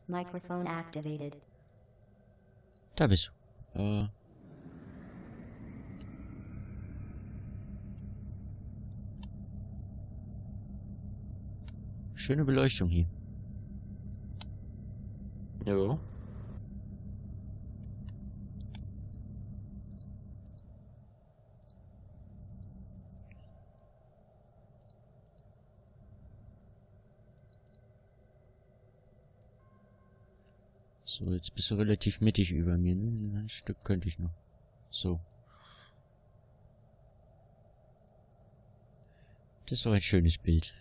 Microphone activated. Da bist du. Schöne Beleuchtung hier. Ja. So, jetzt bist du relativ mittig über mir, ne? Ein Stück könnte ich noch. So. Das ist doch ein schönes Bild.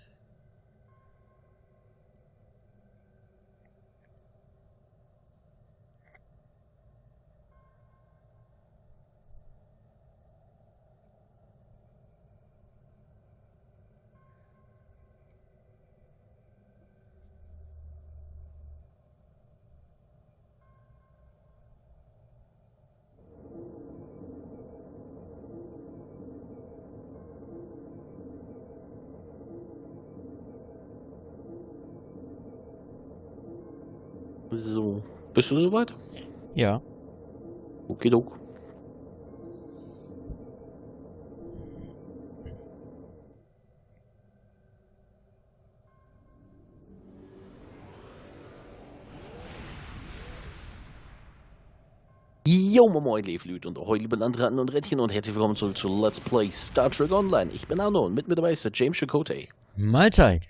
So. Bist du soweit? Ja. Okidok. Yo, moin, Leaflüt und ahoi, liebe Landratten und Rädchen und herzlich willkommen zurück zu Let's Play Star Trek Online. Ich bin Arno und mit mir dabei ist der James Chakotay. Mahlzeit.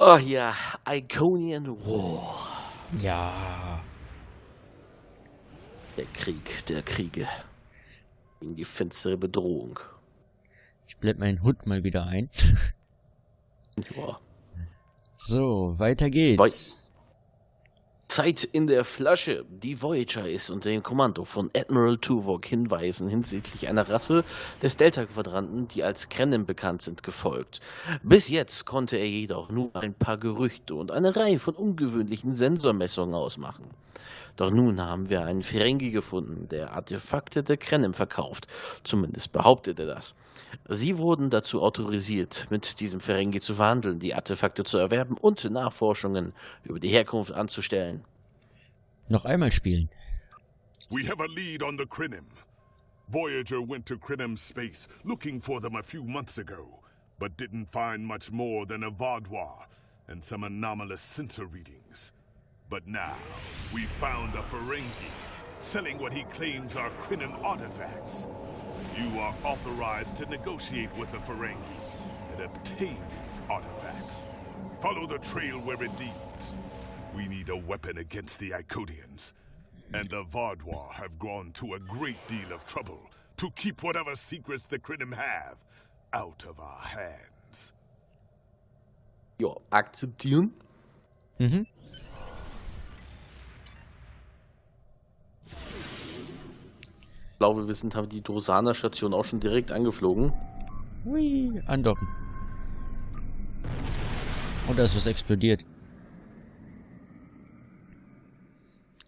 Ach ja, Iconian War. Ja. Der Krieg der Kriege. Gegen die finstere Bedrohung. Ich blende meinen Hut mal wieder ein. Ja. So, weiter geht's. Zeit in der Flasche. Die Voyager ist unter dem Kommando von Admiral Tuvok Hinweisen hinsichtlich einer Rasse des Delta-Quadranten, die als Krenim bekannt sind, gefolgt. Bis jetzt konnte er jedoch nur ein paar Gerüchte und eine Reihe von ungewöhnlichen Sensormessungen ausmachen. Doch nun haben wir einen Ferengi gefunden, der Artefakte der Krenim verkauft. Zumindest behauptet er das. Sie wurden dazu autorisiert, mit diesem Ferengi zu verhandeln, die Artefakte zu erwerben und Nachforschungen über die Herkunft anzustellen. Noch einmal spielen. We have a lead on the Krenim. Voyager went to Krenim space looking for them a few months ago, but didn't find much more than a Vaudois and some anomalous sensor readings. But now, we found a Ferengi selling what he claims are Krenim artifacts. You are authorized to negotiate with the Ferengi and obtain these artifacts. Follow the trail where it leads. We need a weapon against the Iconians. And the Vaudois have gone to a great deal of trouble to keep whatever secrets the Krenim have out of our hands. Ja, akzeptieren. Mhm. Ich glaube, wir sind haben die Dosaner-Station auch schon direkt angeflogen. Hui, andocken. Und da ist was explodiert.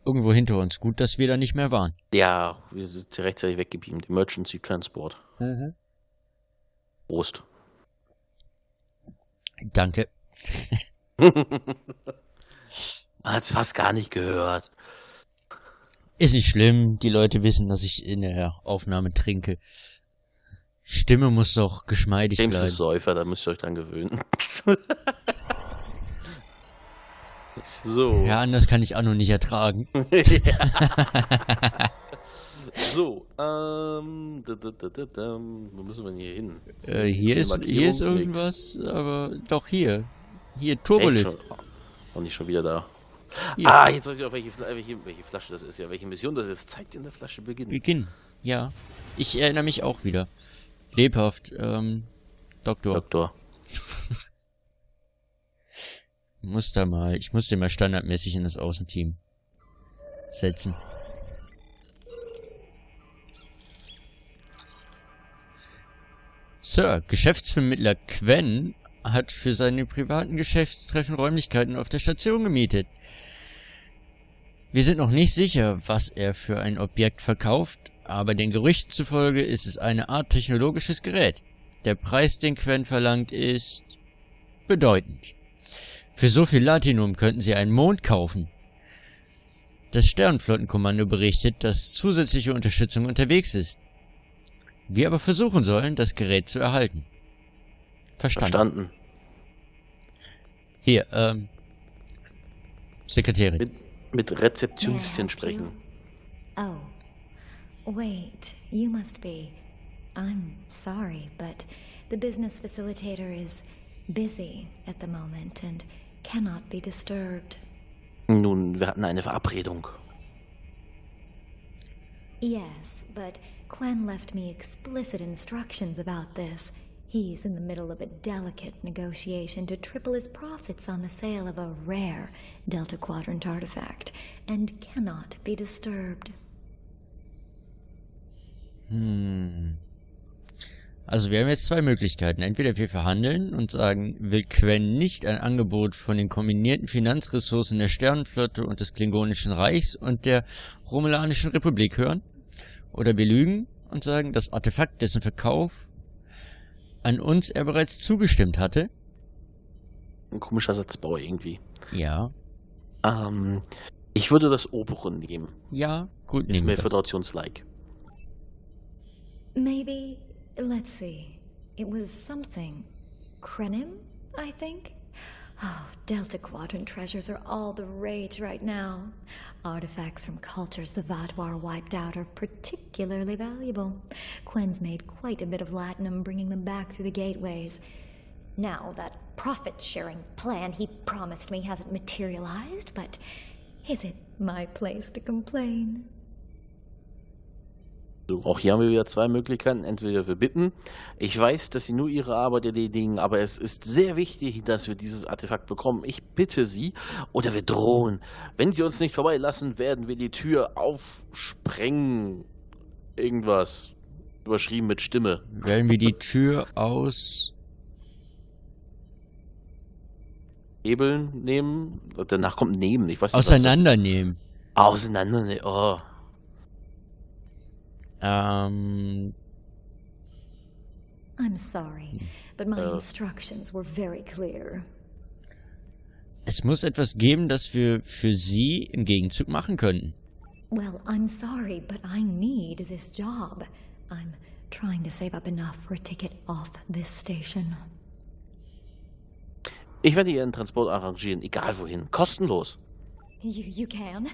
Irgendwo hinter uns. Gut, dass wir da nicht mehr waren. Ja, wir sind rechtzeitig weggebeamt. Emergency Transport. Mhm. Prost. Danke. Man hat's fast gar nicht gehört. Ist nicht schlimm. Die Leute wissen, dass ich in der Aufnahme trinke. Stimme muss doch geschmeidig James bleiben. ist Säufer, da müsst ihr euch dran gewöhnen. So. Ja, anders kann ich Anno nicht ertragen. So, wo müssen wir denn hier hin? Hier ist irgendwas, aber doch hier. Hier, Turbolift. Noch nicht schon wieder da. Hier. Ah, jetzt weiß ich auch, welche Flasche das ist, ja, welche Mission das ist. Zeit in der Flasche beginnen. Beginn, ja. Ich erinnere mich auch wieder. Lebhaft, Doktor. Ich muss den mal standardmäßig in das Außenteam setzen. Sir, Geschäftsvermittler Kein hat für seine privaten Geschäftstreffen Räumlichkeiten auf der Station gemietet. Wir sind noch nicht sicher, was er für ein Objekt verkauft, aber den Gerüchten zufolge ist es eine Art technologisches Gerät. Der Preis, den Kein verlangt, ist bedeutend. Für so viel Latinum könnten sie einen Mond kaufen. Das Sternenflottenkommando berichtet, dass zusätzliche Unterstützung unterwegs ist. Wir aber versuchen sollen, das Gerät zu erhalten. Verstanden. Hier, Sekretärin. Mit Rezeptionistin sprechen. Oh, wait, you must be. I'm sorry, but the business facilitator is busy at the moment and cannot be disturbed. Nun, wir hatten eine Verabredung. Yes, but Quen left me explicit instructions about this. He's in the middle of a delicate negotiation to triple his profits on the sale of a rare Delta Quadrant artifact, and cannot be disturbed. Also wir haben jetzt zwei Möglichkeiten. Entweder wir verhandeln und sagen, will Quen nicht ein Angebot von den kombinierten Finanzressourcen der Sternenflotte und des Klingonischen Reichs und der Romulanischen Republik hören. Oder wir lügen und sagen, das Artefakt, dessen Verkauf an uns er bereits zugestimmt hatte. Ein komischer Satzbau irgendwie. Ja. Ich würde das obere nehmen. Ja, gut. Ist mir föderationslike. Maybe, let's see, it was something. Krenim, I think? Oh, Delta Quadrant treasures are all the rage right now. Artifacts from cultures the Vaadwaur wiped out are particularly valuable. Quen's made quite a bit of latinum bringing them back through the gateways. Now, that profit-sharing plan he promised me hasn't materialized, but is it my place to complain? So, auch hier haben wir wieder zwei Möglichkeiten. Entweder wir bitten. Ich weiß, dass sie nur ihre Arbeit erledigen, aber es ist sehr wichtig, dass wir dieses Artefakt bekommen. Ich bitte sie. Oder wir drohen. Wenn sie uns nicht vorbeilassen, werden wir die Tür aufsprengen. Irgendwas. Überschrieben mit Stimme. Werden wir die Tür aus... Hebeln nehmen? Und danach kommt nehmen. Ich weiß nicht, auseinandernehmen. Auseinandernehmen. Oh. I'm sorry, but my instructions were very clear. Es muss etwas geben, das wir für sie im Gegenzug machen könnten. Well, I'm sorry, but I need this job. I'm trying to save up enough for a ticket off this station. Ich werde ihren Transport arrangieren, egal wohin. Kostenlos. You can?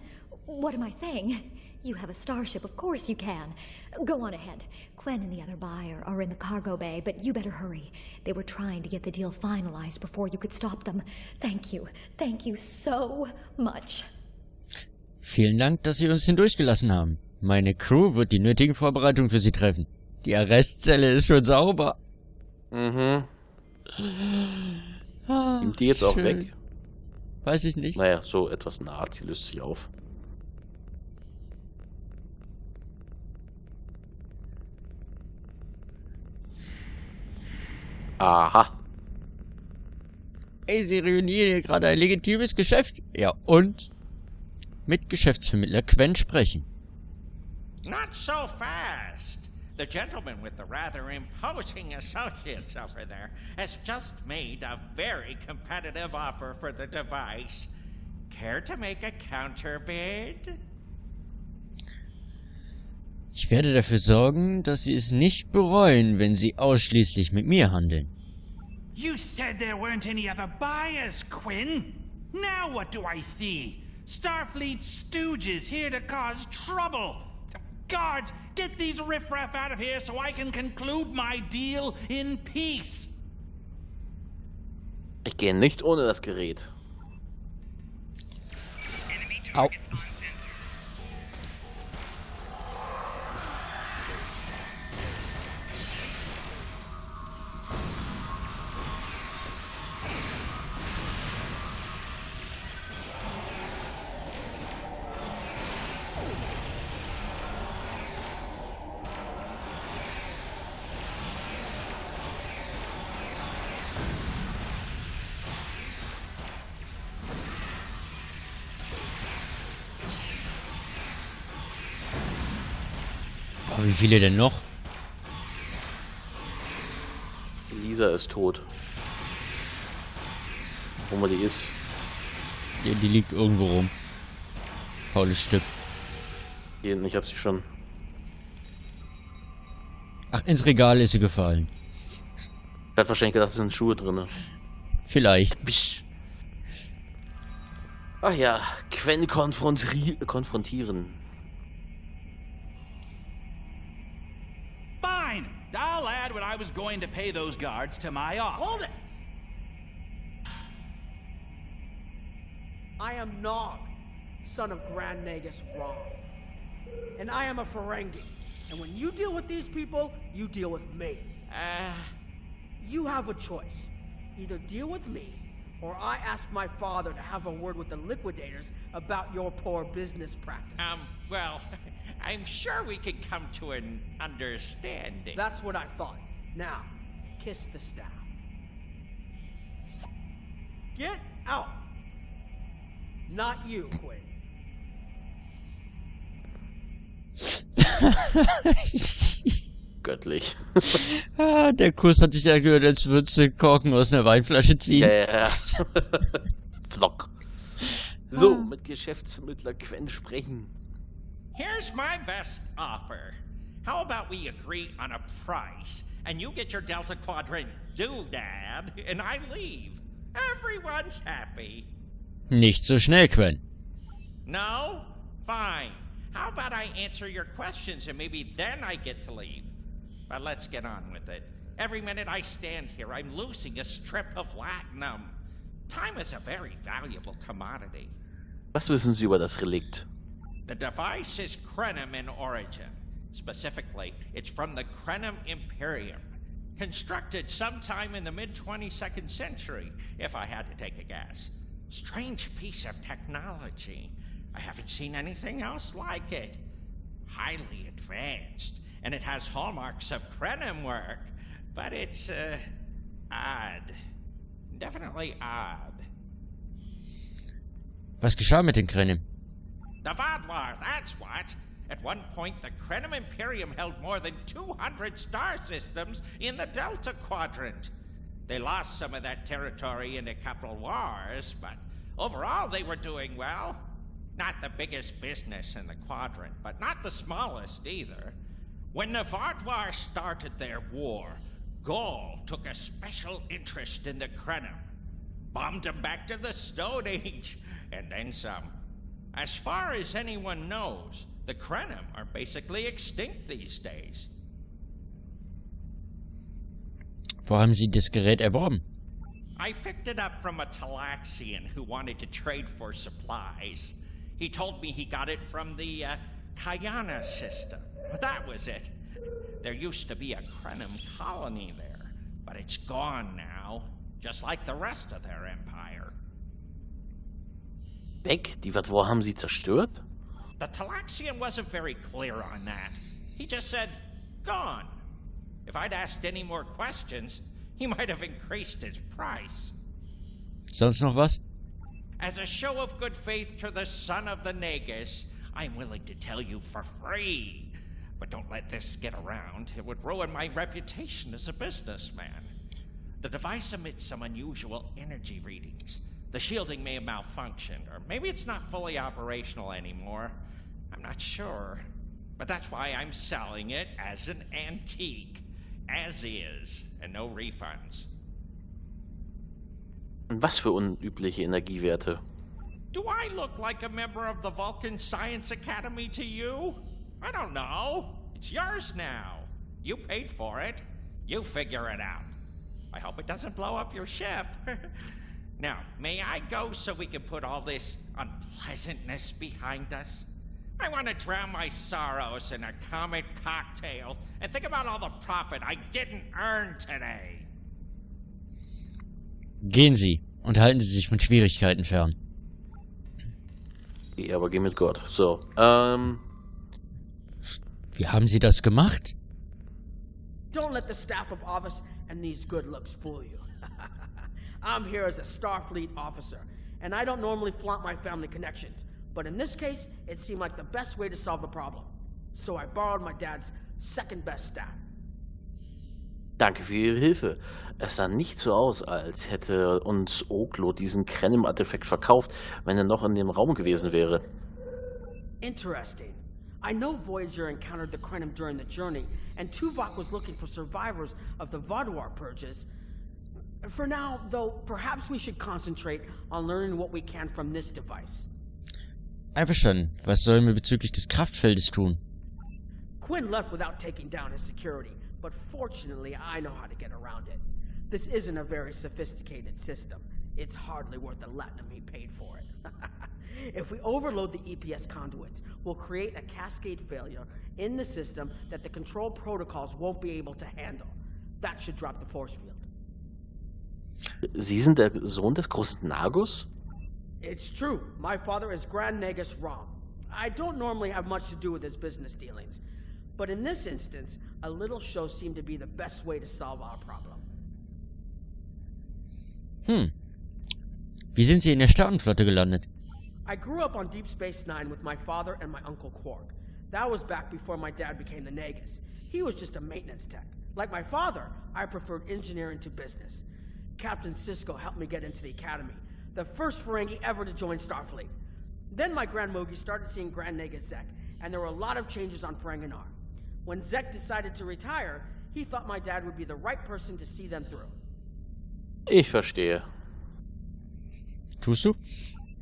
What am I saying? You have a starship, of course you can. Go on ahead. Quen and the other buyer are in the cargo bay, but you better hurry. They were trying to get the deal finalized before you could stop them. Thank you so much. Vielen Dank, dass Sie uns hindurchgelassen haben. Meine Crew wird die nötigen Vorbereitungen für Sie treffen. Die Arrestzelle ist schon sauber. Mhm. Ah, Nimmt die jetzt auch schön. weg? Weiß ich nicht. Naja, so etwas nah. Sie löst sich auf. Aha. Ey, Sie ruinieren hier gerade ein legitimes Geschäft. Ja, und? Mit Geschäftsvermittler Quen sprechen. Not so fast. The gentleman with the rather imposing associates over there has just made a very competitive offer for the device. Care to make a counterbid? Ich werde dafür sorgen, dass Sie es nicht bereuen, wenn Sie ausschließlich mit mir handeln. You said there weren't any other buyers, Quinn. Now what do I see? Starfleet stooges here to cause trouble. Guards, get these riffraff out of here so I can conclude my deal in peace. Ich gehe nicht ohne das Gerät. Au. Aber wie viele denn noch? Lisa ist tot. wo man die ist. Die liegt irgendwo rum. Faules Stück. Hier hinten, ich hab sie schon. Ach, ins Regal ist sie gefallen. Ich hatte wahrscheinlich gedacht, es sind Schuhe drin. Vielleicht. Bisch. Ach ja, Quen konfrontieren. Fine. I'll add what I was going to pay those guards to my offer. Hold it! I am Nog, son of Grand Nagus Rom. And I am a Ferengi. And when you deal with these people, you deal with me. You have a choice. Either deal with me, or I ask my father to have a word with the liquidators about your poor business practices. Well, I'm sure we could come to an understanding. That's what I thought. Now, kiss the staff. Get out! Not you, Quinn. Göttlich. Ah, der Kuss hat sich ja gehört, als würdest du Korken aus einer Weinflasche ziehen. Ja. Flock. So, mit Geschäftsvermittler Quen sprechen. Here's my best offer. How about we agree on a price, and you get your Delta Quadrant doodad, and I leave. Everyone's happy. Nicht so schnell, Quen. No? Fine. How about I answer your questions and maybe then I get to leave? But let's get on with it. Every minute I stand here, I'm losing a strip of latinum. Time is a very valuable commodity. Was wissen Sie über das Relikt? The device is Krenim in origin. Specifically, it's from the Krenim Imperium. Constructed sometime in the mid-22nd century, if I had to take a guess. Strange piece of technology. I haven't seen anything else like it. Highly advanced, and it has hallmarks of Krenim work, but it's, odd. Definitely odd. Was geschah mit den Krenim? The Vadlar, that's what. At one point, the Krenim Imperium held more than 200 star systems in the Delta Quadrant. They lost some of that territory in a couple wars, but overall they were doing well. Not the biggest business in the quadrant, but not the smallest either. When the Vadlar started their war, Gaul took a special interest in the Krenim. Bombed them back to the Stone Age, and then some. As far as anyone knows, the Krenim are basically extinct these days. Wo haben Sie das Gerät erworben? I picked it up from a Talaxian who wanted to trade for supplies. He told me he got it from the Kayana system. That was it. There used to be a Krenim colony there, but it's gone now, just like the rest of their empire. Weg? Die Vadwar haben Sie zerstört? The Talaxian wasn't very clear on that. He just said, gone. If I'd asked any more questions, he might have increased his price. Sonst noch was? As a show of good faith to the son of the Nagus, I'm willing to tell you for free. But don't let this get around. It would ruin my reputation as a businessman. The device emits some unusual energy readings. The shielding may have malfunctioned, or maybe it's not fully operational anymore. I'm not sure. But that's why I'm selling it as an antique. As is, and no refunds. Was für unübliche Energiewerte? Do I look like a member of the Vulcan Science Academy to you? I don't know. It's yours now. You paid for it. You figure it out. I hope it doesn't blow up your ship. Now, may I go so we can put all this unpleasantness behind us? I want to drown my sorrows in a comet cocktail and think about all the profit I didn't earn today. Gehen Sie und halten Sie sich von Schwierigkeiten fern. Ja, aber geh mit Gott. So, Wie haben Sie das gemacht? Don't let the staff of office and these good looks fool you. I'm here as a Starfleet officer, and I don't normally flaunt my family connections. But in this case, it seemed like the best way to solve the problem. So I borrowed my dad's second best staff. Danke für Ihre Hilfe. Es sah nicht so aus, als hätte uns Oglo diesen Krenim-Artefakt verkauft, wenn er noch in dem Raum gewesen wäre. Interesting. I know Voyager encountered the Krenim during the journey, and Tuvok was looking for survivors of the Vaadwaur purges. For now, though, perhaps we should concentrate on learning what we can from this device. Einverstanden. Was sollen wir bezüglich des Kraftfeldes tun? Quinn left without taking down his security, but fortunately I know how to get around it. This isn't a very sophisticated system. It's hardly worth the latinum he paid for it. If we overload the EPS conduits, we'll create a cascade failure in the system that the control protocols won't be able to handle. That should drop the force field. Sie sind der Sohn des großen Nagus? It's true. My father is Grand Nagus Rom. I don't normally have much to do with his business dealings. But in this instance, a little show seemed to be the best way to solve our problem. Wie sind Sie in der Sternenflotte gelandet? I grew up on Deep Space Nine with my father and my uncle Quark. That was back before my dad became the Nagus. He was just a maintenance tech. Like my father, I preferred engineering to business. Captain Sisko helped me get into the academy, the first Ferengi ever to join Starfleet. Then my Grand Mogi started seeing Grand Nagus Zek, and there were a lot of changes on Ferenginar. When Zek decided to retire, he thought my dad would be the right person to see them through. Ich verstehe. Tust du?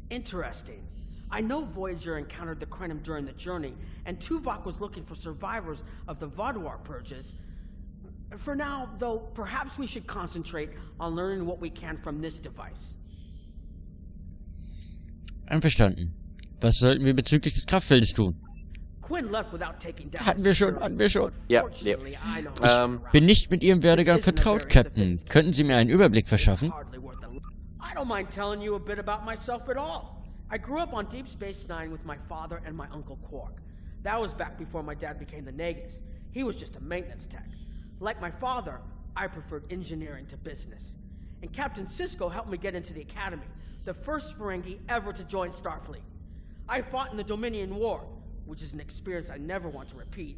Interesting. I know Voyager encountered the Krenim during the journey, and Tuvok was looking for survivors of the Vaadwaur purges. For now, though, perhaps we should concentrate on learning what we can from this device. Einverstanden. Was sollten wir bezüglich des Kraftfeldes tun? Quinn left without taking down. Hatten wir schon. Ja, Fortunately, I know Ich bin nicht mit Ihrem Werdegang vertraut, Captain. Könnten Sie mir einen Überblick verschaffen? I don't mind telling you a bit about myself at all. I grew up on Deep Space Nine with my father and my uncle Quark. That was back before my dad became the Nagus. He was just a maintenance tech. Like my father, I preferred engineering to business. And Captain Sisko helped me get into the academy, the first Ferengi ever to join Starfleet. I fought in the Dominion War, which is an experience I never want to repeat.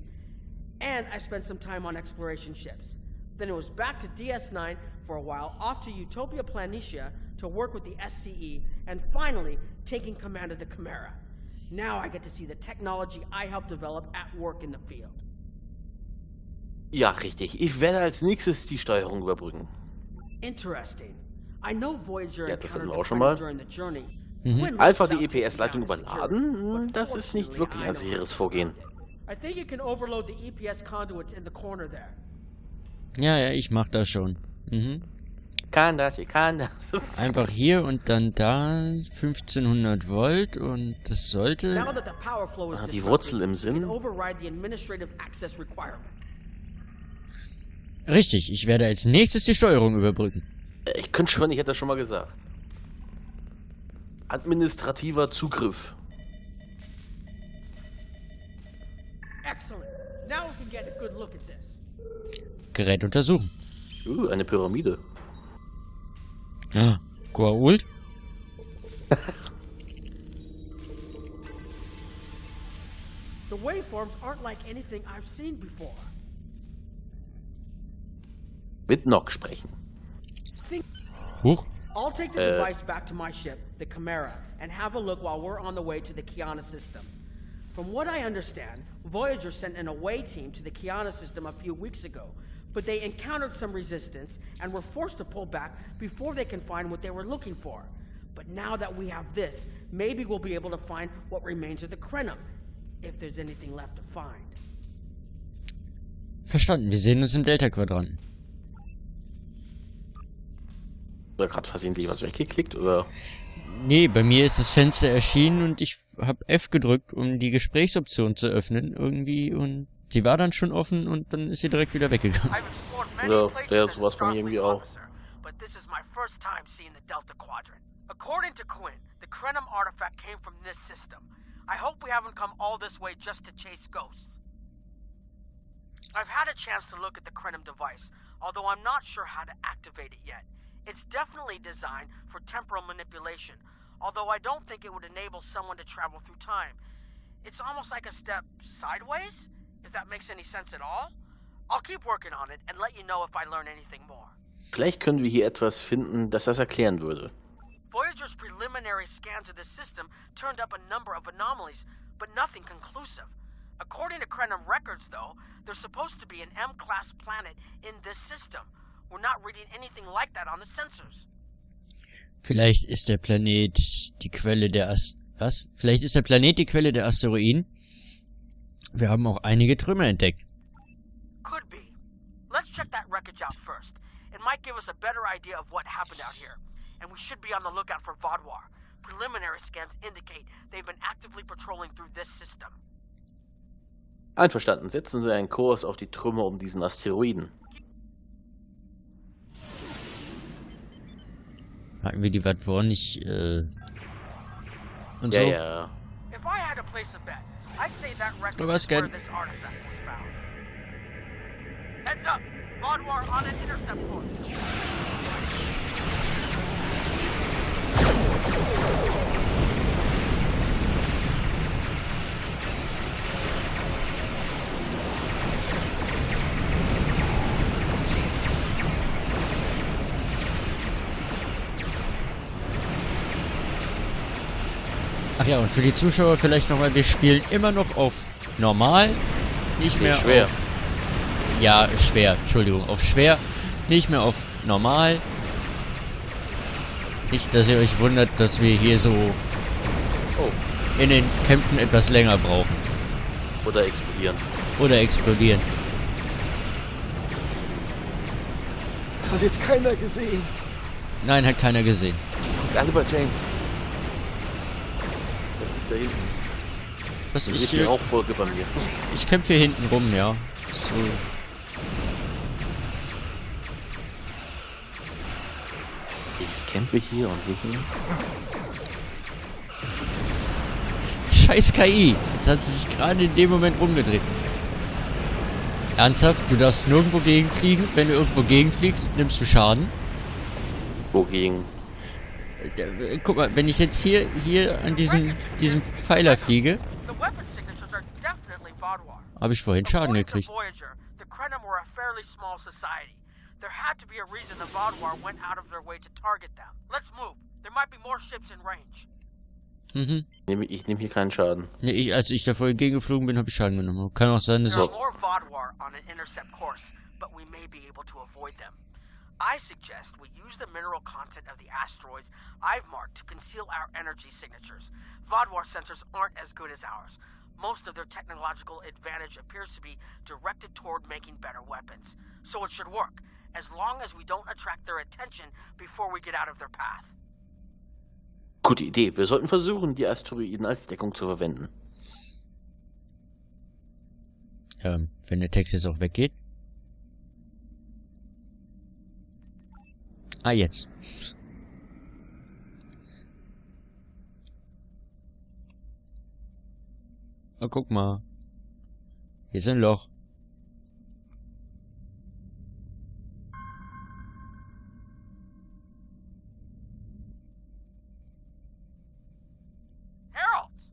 And I spent some time on exploration ships. Then it was back to DS9 for a while, off to Utopia Planitia to work with the SCE, and finally taking command of the Chimera. Now I get to see the technology I helped develop at work in the field. Ja, richtig. Ich werde als nächstes die Steuerung überbrücken. Interesting. I know Voyager Ja, das hatten encountered wir the auch schon Krenim mal. during the journey. Alpha die EPS-Leitung überladen? Das ist nicht wirklich ein sicheres Vorgehen. I think you can overload the EPS conduits in the corner there. Ja, ich mach das schon. Kann das, ich kann das. Einfach hier und dann da 1500 Volt und das sollte... Now that the power flow is Die Wurzel im disrupted, you Sinn. can override the administrative access requirement. Richtig, ich werde als nächstes die Steuerung überbrücken. Ich könnte schwören, ich hätte das schon mal gesagt. Administrativer Zugriff. Excellent. Now we can get a good look at this. Gerät untersuchen. Eine Pyramide. Ja, Goa'uld? The waveforms aren't like anything I've seen before. Mit Nock sprechen. Huch. I'll take the device back to my ship, the Chimera, and have a look while we're on the way to the Kiana system. From what I understand, Voyager sent an away team to the Kiana system a few weeks ago, but they encountered some resistance and were forced to pull back before they can find what they were looking for. But now that we have this, maybe we'll be able to find what remains of the Krenim, if there's anything left to find. Verstanden, wir sehen uns im Delta-Quadranten. Oder gerade versehentlich was weggeklickt, oder? Nee, bei mir ist das Fenster erschienen und ich habe F gedrückt, um die Gesprächsoption zu öffnen irgendwie und sie war dann schon offen und dann ist sie direkt wieder weggegangen. Ja, sowas bei mir irgendwie auch. But this is my first time seeing the Delta Quadrant. According to Quinn, the Krenim artifact came from this system. I hope we haven't come all this way just to chase ghosts. I've had a chance to look at the Krenim device, although I'm not sure how to activate it yet. It's definitely designed for temporal manipulation, although I don't think it would enable someone to travel through time. It's almost like a step sideways, if that makes any sense at all. I'll keep working on it and let you know if I learn anything more. Vielleicht können wir hier etwas finden, das das erklären würde. Voyager's preliminary scans of the system turned up a number of anomalies, but nothing conclusive. According to Krenim records, though, there's supposed to be an M-class planet in this system. We're not reading anything like that on the sensors. Vielleicht ist der Planet die Quelle der Was? Vielleicht ist der Planet die Quelle der Asteroiden? Wir haben auch einige Trümmer entdeckt. Could be. Let's check that wreckage out first. It might give us a better idea of what happened out here. And we should be on the lookout for Vodwar. Preliminary scans indicate they've been actively patrolling through this system. Einverstanden, setzen Sie einen Kurs auf die Trümmer um diesen Asteroiden. Hatten wir die Vodwar nicht, und so? Ja. If I had to place a bet, I'd say that wreckage Was is where geht? this artifact was found. Heads up! Vodwar on an intercept course. Ach ja, und für die Zuschauer vielleicht nochmal, wir spielen immer noch auf normal, nicht mehr Schwer. auf, ja, schwer, Entschuldigung, auf schwer, nicht mehr auf normal. Nicht, dass ihr euch wundert, dass wir hier so in den Kämpfen etwas länger brauchen. Oder explodieren. Oder explodieren. Das hat jetzt keiner gesehen. Nein, hat keiner gesehen. Guckt alle bei James. Da hinten. Was Da ich geht die hier, Rauchfolge bei mir. ich kämpfe hier hinten rum, ja. So. Ich kämpfe hier und sehe hier. Scheiß KI. Jetzt hat sie sich gerade in dem Moment rumgedreht. Ernsthaft? Du darfst nirgendwo gegenfliegen. Wenn du irgendwo gegenfliegst, nimmst du Schaden. Wogegen? Guck mal, wenn ich jetzt hier an diesem Pfeiler fliege, The weapon signatures are definitely Vodwar. habe ich vorhin Schaden According to gekriegt. Voyager, the Krenim were a fairly small society. There had to be a reason the Vodwar went out of their way to target them. Let's move. There might be more ships in range. Mhm. Ich nehme hier keinen Schaden. Nee, als ich da vorhin gegengeflogen bin, habe ich Schaden genommen. Kann auch sein, dass There es... are more Vodwar on an intercept course, but we may be able to avoid them. I suggest we use the mineral content of the asteroids I've marked to conceal our energy signatures. Vodwar sensors aren't as good as ours. Most of their technological advantage appears to be directed toward making better weapons. So it should work, as long as we don't attract their attention before we get out of their path. Gute Idee. Wir sollten versuchen, die Asteroiden als Deckung zu verwenden. Wenn der Text jetzt auch weggeht. Ah, jetzt. Oh, guck mal. Hier ist ein Loch. Heralds!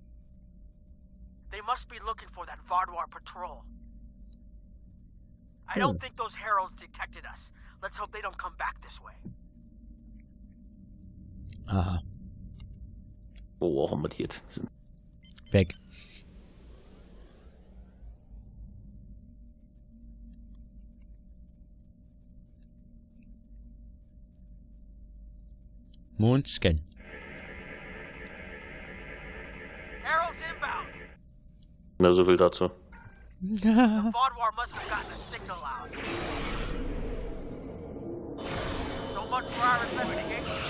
They must be looking for that Vodwar patrol. I don't think those heralds detected us. Let's hope they don't come back this way. Aha. Wo auch immer die jetzt sind. Weg. Mondscan. Heralds inbound! Na, so viel dazu. The Vodwar must have gotten a signal out. So much for our investigation.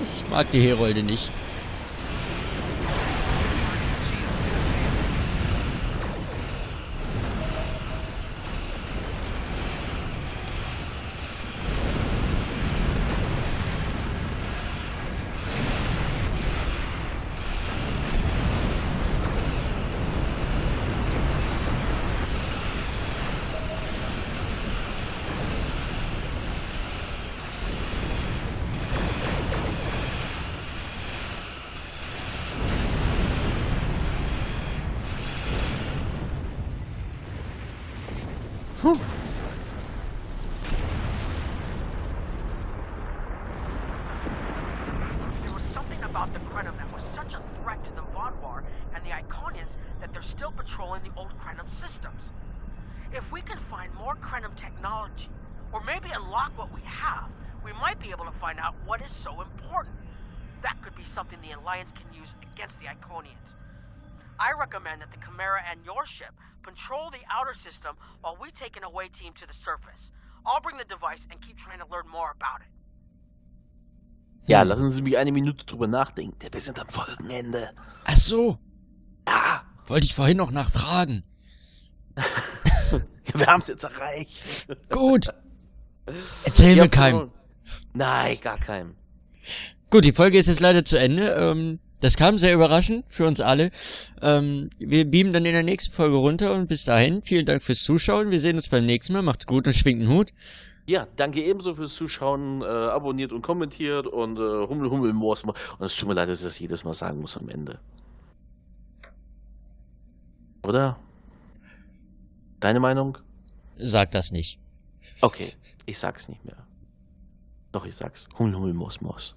Ich mag die Herolde nicht. There was something about the Krenim that was such a threat to the Vaadwaur and the Iconians that they're still patrolling the old Krenim systems. If we can find more Krenim technology, or maybe unlock what we have, we might be able to find out what is so important. That could be something the Alliance can use against the Iconians. I recommend that the Chimera and your ship patrol the outer system while we take an away team to the surface. I'll bring the device and keep trying to learn more about it. Ja, lassen Sie mich eine Minute drüber nachdenken. Wir sind am Folgenende. Ach so. Ah, Wollte ich vorhin noch nachfragen. wir haben es jetzt erreicht. Gut. Erzähl mir keinem. Nein, gar keinem. Gut, die Folge ist jetzt leider zu Ende. Das kam sehr überraschend für uns alle. Wir beamen dann in der nächsten Folge runter und bis dahin, vielen Dank fürs Zuschauen. Wir sehen uns beim nächsten Mal. Macht's gut und schwingt den Hut. Ja, danke ebenso fürs Zuschauen. Abonniert und kommentiert und Hummel, Hummel, Mors. Und es tut mir leid, dass ich das jedes Mal sagen muss am Ende. Oder? Deine Meinung? Sag das nicht. Okay, ich sag's nicht mehr. Doch, ich sag's. Hummel, Hummel, Mors, Mors.